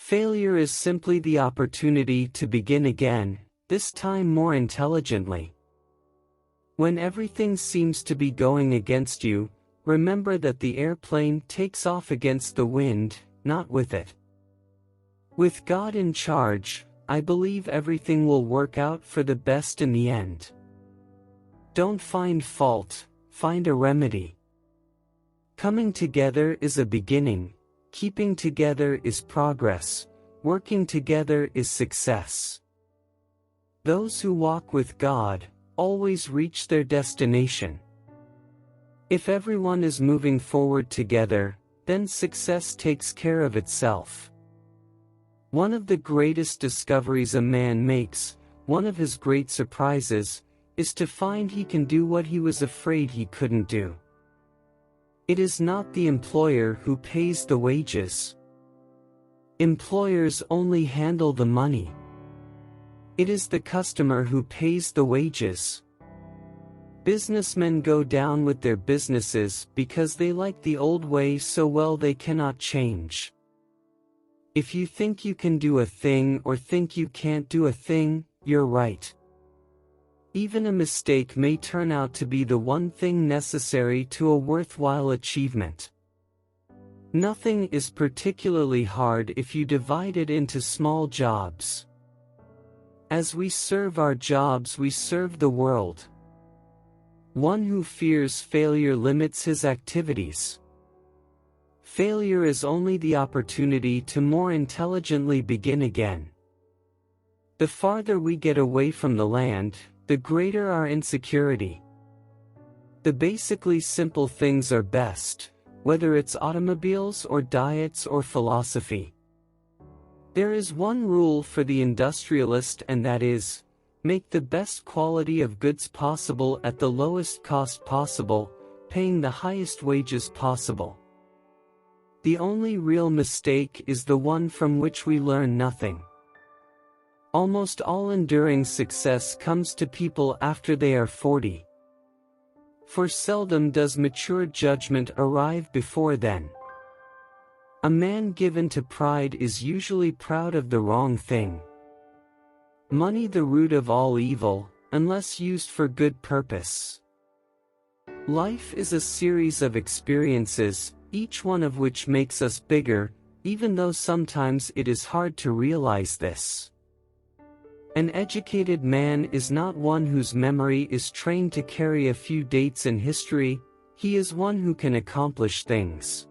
Failure is simply the opportunity to begin again, this time more intelligently. When everything seems to be going against you, remember that the airplane takes off against the wind, not with it. With God in charge, I believe everything will work out for the best in the end. Don't find fault, find a remedy. Coming together is a beginning, keeping together is progress, working together is success. Those who walk with God always reach their destination. If everyone is moving forward together, then success takes care of itself. One of the greatest discoveries a man makes, one of his great surprises, is to find he can do what he was afraid he couldn't do. It is not the employer who pays the wages. Employers only handle the money. It is the customer who pays the wages. Businessmen go down with their businesses because they like the old way so well they cannot change. If you think you can do a thing or think you can't do a thing, you're right. Even a mistake may turn out to be the one thing necessary to a worthwhile achievement. Nothing is particularly hard if you divide it into small jobs. As we serve our jobs, we serve the world. One who fears failure limits his activities. Failure is only the opportunity to more intelligently begin again. The farther we get away from the land, the greater our insecurity. The basically simple things are best, whether it's automobiles or diets or philosophy. There is one rule for the industrialist, and that is, make the best quality of goods possible at the lowest cost possible, paying the highest wages possible. The only real mistake is the one from which we learn nothing. Almost all enduring success comes to people after they are 40. For seldom does mature judgment arrive before then. A man given to pride is usually proud of the wrong thing. Money the root of all evil, unless used for good purpose. Life is a series of experiences, each one of which makes us bigger, even though sometimes it is hard to realize this. An educated man is not one whose memory is trained to carry a few dates in history, he is one who can accomplish things.